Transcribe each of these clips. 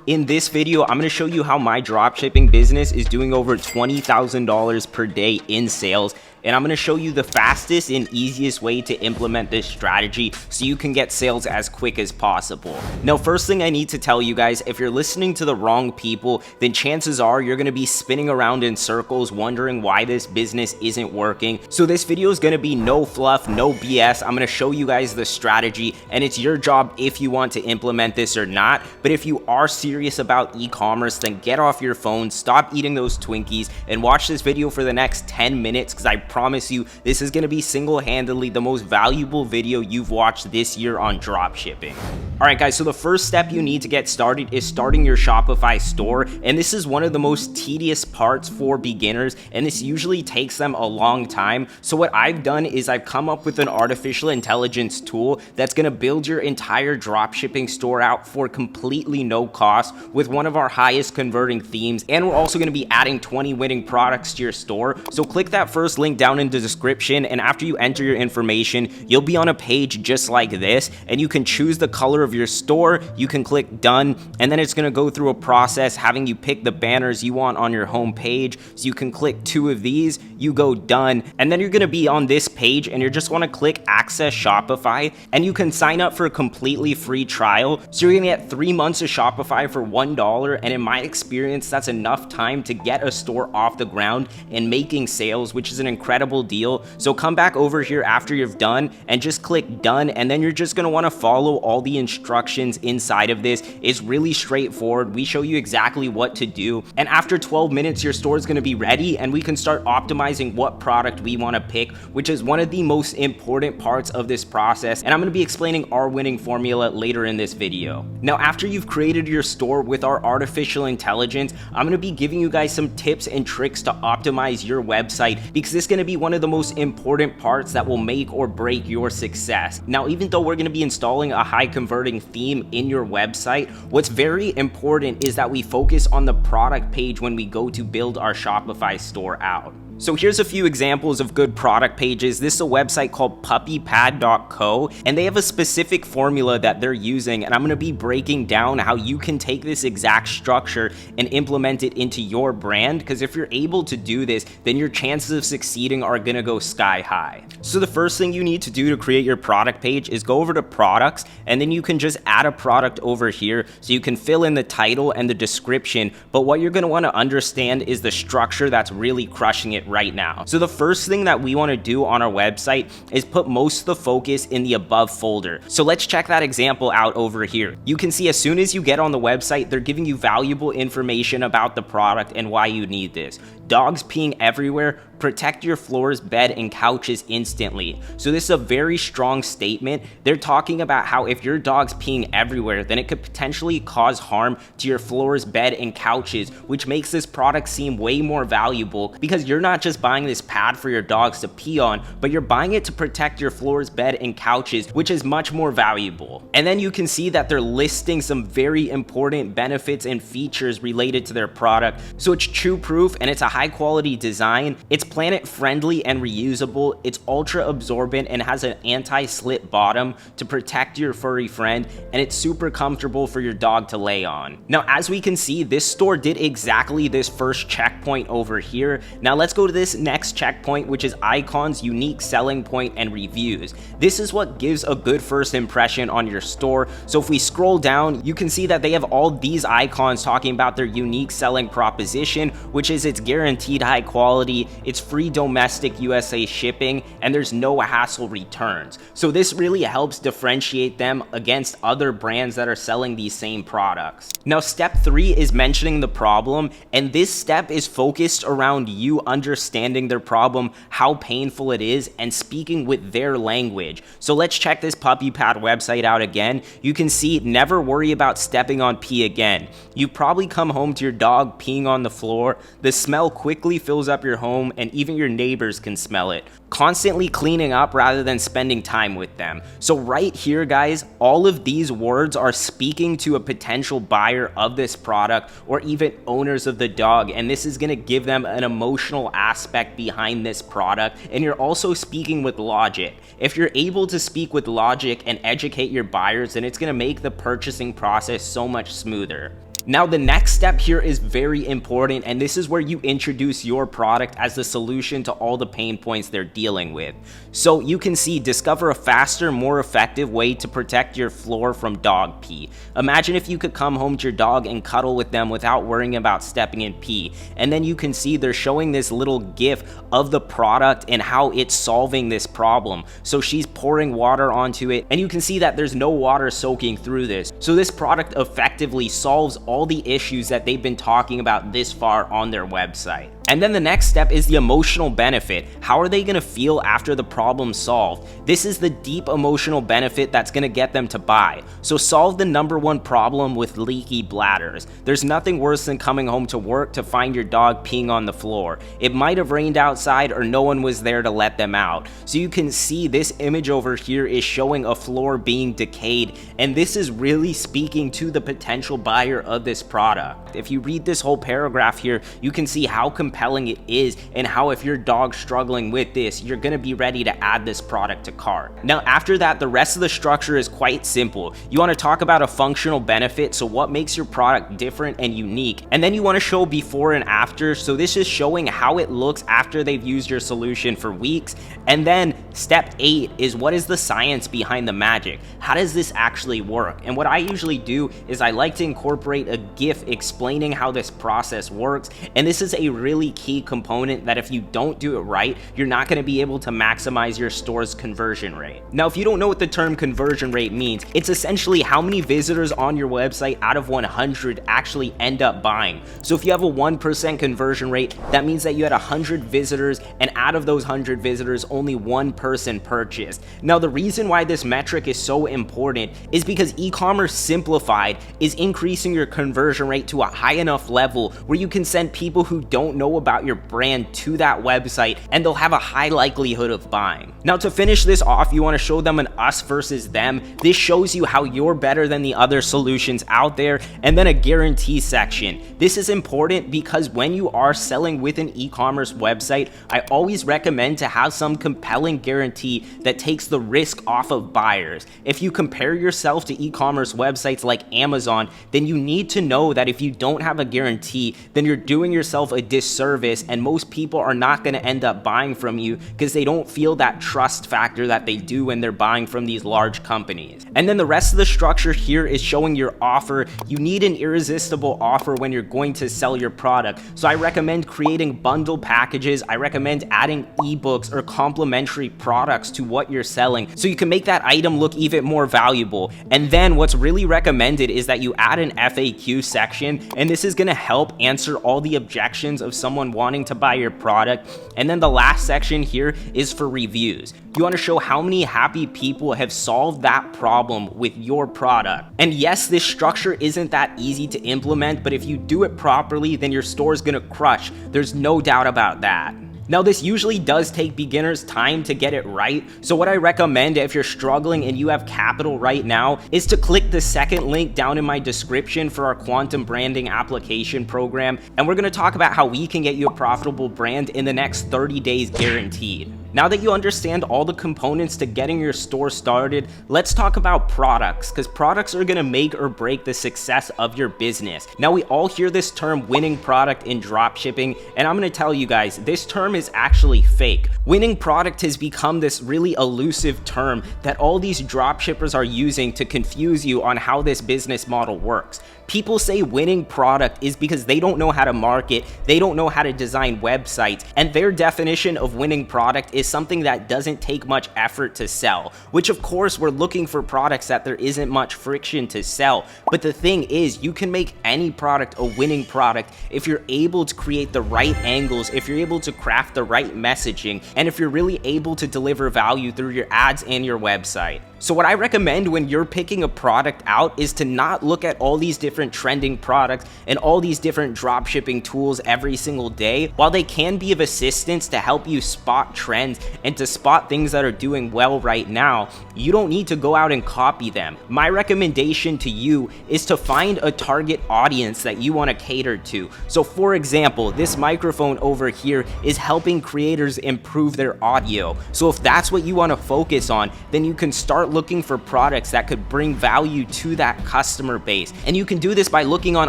In this video, I'm going to show you how my dropshipping business is doing over $20,000 per day in sales. And I'm going to show you the fastest and easiest way to implement this strategy so you can get sales as quick as possible. Now, first thing I need to tell you guys, if you're listening to the wrong people, then chances are you're going to be spinning around in circles wondering why this business isn't working. So this video is going to be no fluff, no BS. I'm going to show you guys the strategy, and it's your job if you want to implement this or not. But if you are serious about e-commerce, then get off your phone, stop eating those Twinkies, and watch this video for the next 10 minutes because I promise you this is going to be single-handedly the most valuable video you've watched this year on dropshipping. Alright guys, so the first step you need to get started is starting your Shopify store, and this is one of the most tedious parts for beginners, and this usually takes them a long time. So what I've done is I've come up with an artificial intelligence tool that's going to build your entire dropshipping store out for completely no cost with one of our highest converting themes, and we're also going to be adding 20 winning products to your store. So click that first link down in the description, and after you enter your information, you'll be on a page just like this, and you can choose the color of your store. You can click done, and then it's going to go through a process having you pick the banners you want on your home page. So you can click 2 of these, you go done, and then you're going to be on this page, and you just want to click access Shopify, and you can sign up for a completely free trial. So you're going to get 3 months of Shopify for $1, and in my experience, that's enough time to get a store off the ground and making sales, which is an incredible deal. So come back over here after you've done and just click done, and then you're just going to want to follow all the instructions inside of this. It's really straightforward. We show you exactly what to do, and after 12 minutes your store is going to be ready, and we can start optimizing what product we want to pick, which is one of the most important parts of this process, and I'm going to be explaining our winning formula later in this video. Now, after you've created your store with our artificial intelligence, I'm going to be giving you guys some tips and tricks to optimize your website, because this is going to be one of the most important parts that will make or break your success. Now, even though we're going to be installing a high converting theme in your website, what's very important is that we focus on the product page when we go to build our Shopify store out. So here's a few examples of good product pages. This is a website called puppypad.co, and they have a specific formula that they're using, and I'm going to be breaking down how you can take this exact structure and implement it into your brand, because if you're able to do this, then your chances of succeeding are going to go sky high. So the first thing you need to do to create your product page is go over to products, and then you can just add a product over here, so you can fill in the title and the description. But what you're going to want to understand is the structure that's really crushing it right now. So the first thing that we want to do on our website is put most of the focus in the above folder. So let's check that example out over here. You can see as soon as you get on the website, they're giving you valuable information about the product and why you need this. Dogs peeing everywhere, protect your floors, bed, and couches instantly. So this is a very strong statement. They're talking about how if your dog's peeing everywhere, then it could potentially cause harm to your floors, bed, and couches, which makes this product seem way more valuable, because you're not just buying this pad for your dogs to pee on, but you're buying it to protect your floors, bed, and couches, which is much more valuable. And then you can see that they're listing some very important benefits and features related to their product. So it's chew proof, and it's a high quality design. It's planet friendly and reusable. It's ultra absorbent and has an anti-slip bottom to protect your furry friend, and it's super comfortable for your dog to lay on. Now, as we can see, this store did exactly this first checkpoint over here. Now let's go to this next checkpoint, which is icons, unique selling point, and reviews. This is what gives a good first impression on your store. So if we scroll down, you can see that they have all these icons talking about their unique selling proposition, which is it's guaranteed high quality, it's free domestic USA shipping, and there's no hassle returns. So this really helps differentiate them against other brands that are selling these same products. Now, step 3 is mentioning the problem, and this step is focused around you understanding their problem, how painful it is, and speaking with their language. So let's check this puppy pad website out again. You can see never worry about stepping on pee again. You've probably come home to your dog peeing on the floor. The smell quickly fills up your home, and even your neighbors can smell it. Constantly cleaning up rather than spending time with them. So right here, guys, all of these words are speaking to a potential buyer of this product or even owners of the dog, and this is going to give them an emotional aspect behind this product. And you're also speaking with logic. If you're able to speak with logic and educate your buyers, then it's going to make the purchasing process so much smoother. Now, the next step here is very important, and this is where you introduce your product as the solution to all the pain points they're dealing with. So you can see, discover a faster, more effective way to protect your floor from dog pee. Imagine if you could come home to your dog and cuddle with them without worrying about stepping in pee. And then you can see they're showing this little GIF of the product and how it's solving this problem. So she's pouring water onto it, and you can see that there's no water soaking through this. So this product effectively solves all the issues that they've been talking about this far on their website. And then the next step is the emotional benefit. How are they gonna feel after the problem's solved? This is the deep emotional benefit that's gonna get them to buy. So solve the #1 problem with leaky bladders. There's nothing worse than coming home to work to find your dog peeing on the floor. It might have rained outside or no one was there to let them out. So you can see this image over here is showing a floor being decayed, and this is really speaking to the potential buyer of this product. If you read this whole paragraph here, you can see how compelling it is and how if your dog's struggling with this, you're gonna be ready to add this product to cart. Now, after that, the rest of the structure is quite simple. You wanna talk about a functional benefit, so what makes your product different and unique, and then you wanna show before and after, so this is showing how it looks after they've used your solution for weeks. And then step 8 is, what is the science behind the magic? How does this actually work? And what I usually do is I like to incorporate a GIF explaining how this process works, and this is a really key component that if you don't do it right, you're not going to be able to maximize your store's conversion rate. Now, if you don't know what the term conversion rate means, it's essentially how many visitors on your website out of 100 actually end up buying. So if you have a 1% conversion rate, that means that you had 100 visitors, and out of those 100 visitors, only one person purchased. Now, the reason why this metric is so important is because e-commerce simplified is increasing your conversion rate to a high enough level where you can send people who don't know about your brand to that website, and they'll have a high likelihood of buying. Now, to finish this off, you want to show them an us versus them. This shows you how you're better than the other solutions out there. And then a guarantee section. This is important because when you are selling with an e-commerce website, I always recommend to have some compelling guarantee that takes the risk off of buyers. If you compare yourself to e-commerce websites like Amazon, then you need to know that if you don't have a guarantee, then you're doing yourself a disservice, and most people are not going to end up buying from you because they don't feel that trust factor that they do when they're buying from these large companies. And then the rest of the structure here is showing your offer. You need an irresistible offer when you're going to sell your product. So I recommend creating bundle packages. I recommend adding ebooks or complimentary products to what you're selling so you can make that item look even more valuable. And then what's really recommended is that you add an FAQ section, and this is going to help answer all the objections of someone wanting to buy your product. And then the last section here is for reviews. You want to show how many happy people have solved that problem with your product. And yes, this structure isn't that easy to implement, but if you do it properly, then your store is going to crush. There's no doubt about that. Now, this usually does take beginners time to get it right, so what I recommend if you're struggling and you have capital right now is to click the second link down in my description for our quantum branding application program, and we're going to talk about how we can get you a profitable brand in the next 30 days guaranteed. Now that you understand all the components to getting your store started, let's talk about products, because products are going to make or break the success of your business. Now, we all hear this term winning product in dropshipping, and I'm going to tell you guys, this term is actually fake. Winning product has become this really elusive term that all these dropshippers are using to confuse you on how this business model works. People say winning product is because they don't know how to market, they don't know how to design websites, and their definition of winning product is something that doesn't take much effort to sell, which of course we're looking for products that there isn't much friction to sell. But the thing is, you can make any product a winning product if you're able to create the right angles, if you're able to craft the right messaging, and if you're really able to deliver value through your ads and your website. So what I recommend when you're picking a product out is to not look at all these different trending products and all these different dropshipping tools every single day. While they can be of assistance to help you spot trends and to spot things that are doing well right now, you don't need to go out and copy them. My recommendation to you is to find a target audience that you want to cater to. So for example, this microphone over here is helping creators improve their audio. So if that's what you want to focus on, then you can start start looking for products that could bring value to that customer base. And you can do this by looking on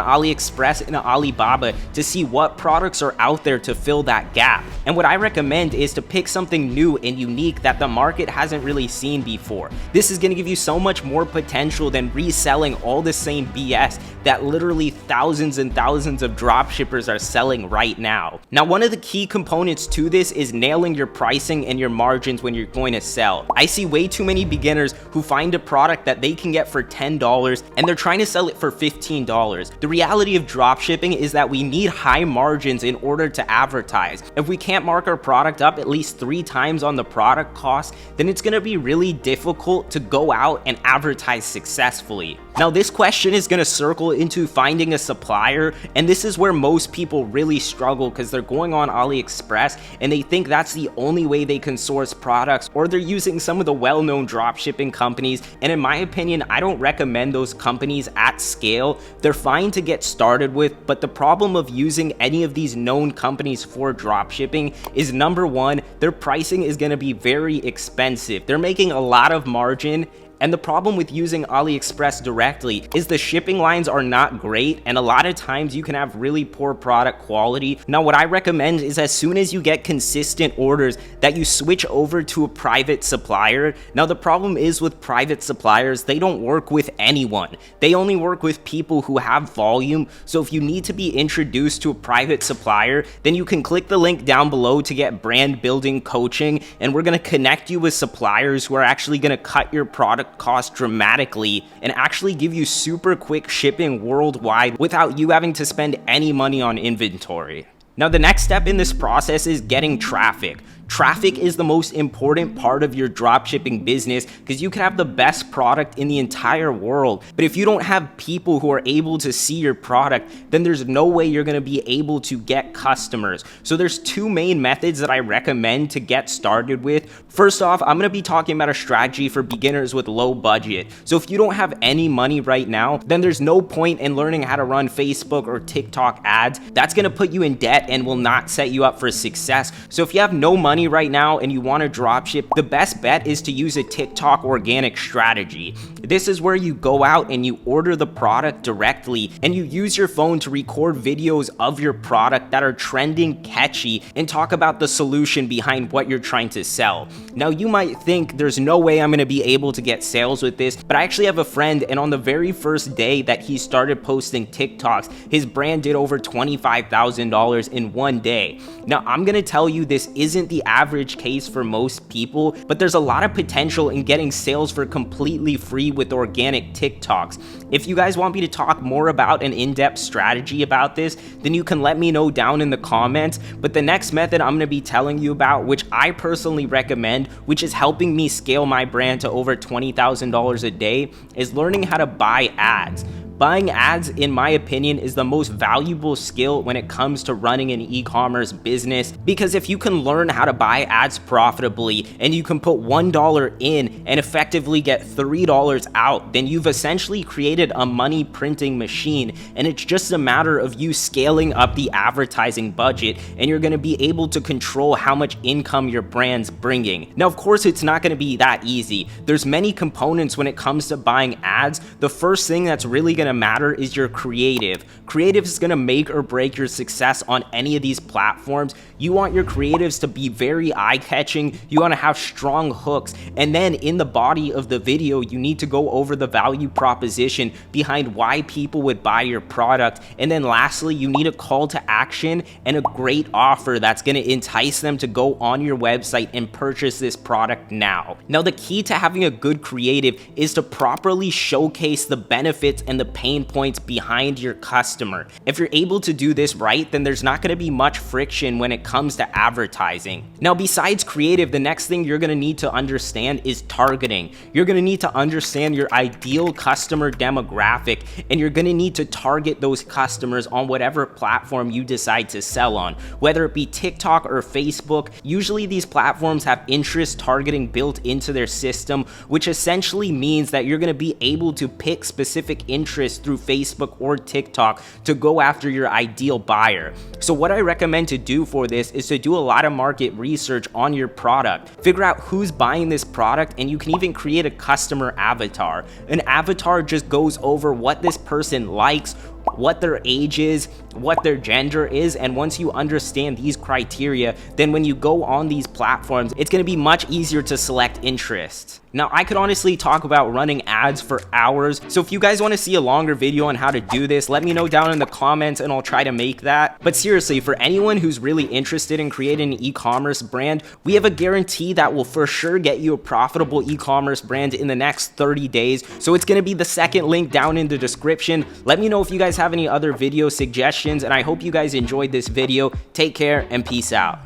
AliExpress and Alibaba to see what products are out there to fill that gap. And what I recommend is to pick something new and unique that the market hasn't really seen before. This is going to give you so much more potential than reselling all the same BS that literally thousands and thousands of dropshippers are selling right now. Now, one of the key components to this is nailing your pricing and your margins when you're going to sell. I see way too many beginners who find a product that they can get for $10 and they're trying to sell it for $15. The reality of dropshipping is that we need high margins in order to advertise. If we can't mark our product up at least 3 times on the product cost, then it's going to be really difficult to go out and advertise successfully. Now, this question is going to circle into finding a supplier, and this is where most people really struggle because they're going on AliExpress and they think that's the only way they can source products, or they're using some of the well-known dropshipping companies, and in my opinion, I don't recommend those companies at scale. They're fine to get started with, but the problem of using any of these known companies for dropshipping is, number one, their pricing is going to be very expensive. They're making a lot of margin. And the problem with using AliExpress directly is the shipping lines are not great, and a lot of times you can have really poor product quality. Now, what I recommend is as soon as you get consistent orders that you switch over to a private supplier. Now, the problem is with private suppliers, they don't work with anyone. They only work with people who have volume. So if you need to be introduced to a private supplier, then you can click the link down below to get brand building coaching, and we're going to connect you with suppliers who are actually going to cut your product cost dramatically and actually give you super quick shipping worldwide without you having to spend any money on inventory. Now, the next step in this process is getting traffic. Traffic is the most important part of your dropshipping business because you can have the best product in the entire world, but if you don't have people who are able to see your product, then there's no way you're going to be able to get customers. So there's 2 main methods that I recommend to get started with. First off, I'm going to be talking about a strategy for beginners with low budget. So if you don't have any money right now, then there's no point in learning how to run Facebook or TikTok ads. That's going to put you in debt and will not set you up for success. So if you have no money right now and you want to dropship, the best bet is to use a TikTok organic strategy. This is where you go out and you order the product directly and you use your phone to record videos of your product that are trending, catchy, and talk about the solution behind what you're trying to sell. Now, you might think there's no way I'm going to be able to get sales with this, but I actually have a friend, and on the very first day that he started posting TikToks, his brand did over $25,000 in one day. Now, I'm going to tell you this isn't the average case for most people, but there's a lot of potential in getting sales for completely free with organic TikToks. If you guys want me to talk more about an in-depth strategy about this, then you can let me know down in the comments. But the next method I'm going to be telling you about, which I personally recommend, which is helping me scale my brand to over $20,000 a day, is learning how to buy ads. Buying ads, in my opinion, is the most valuable skill when it comes to running an e-commerce business, because if you can learn how to buy ads profitably and you can put $1 in and effectively get $3 out, then you've essentially created a money printing machine, and it's just a matter of you scaling up the advertising budget, and you're going to be able to control how much income your brand's bringing. Now, of course, it's not going to be that easy. There's many components when it comes to buying ads. The first thing that's really going to matter is your creative. Creative is going to make or break your success on any of these platforms. You want your creatives to be very eye-catching. You want to have strong hooks, and then in the body of the video, you need to go over the value proposition behind why people would buy your product. And then lastly, you need a call to action and a great offer that's going to entice them to go on your website and purchase this product now. Now, the key to having a good creative is to properly showcase the benefits and the pain points behind your customer. If you're able to do this right, then there's not going to be much friction when it comes to advertising. Now, besides creative, the next thing you're going to need to understand is targeting. You're going to need to understand your ideal customer demographic, and you're going to need to target those customers on whatever platform you decide to sell on, whether it be TikTok or Facebook. Usually these platforms have interest targeting built into their system, which essentially means that you're going to be able to pick specific interests this through Facebook or TikTok to go after your ideal buyer. So what I recommend to do for this is to do a lot of market research on your product, figure out who's buying this product, and you can even create a customer avatar. An avatar just goes over what this person likes, what their age is, what their gender is, and once you understand these criteria, then when you go on these platforms, it's going to be much easier to select interest. Now, I could honestly talk about running ads for hours, so if you guys want to see a longer video on how to do this, let me know down in the comments and I'll try to make that. But seriously, for anyone who's really interested in creating an e-commerce brand, we have a guarantee that will for sure get you a profitable e-commerce brand in the next 30 days. So it's going to be the second link down in the description. Let me know if you guys have any other video suggestions, and I hope you guys enjoyed this video. Take care and peace out.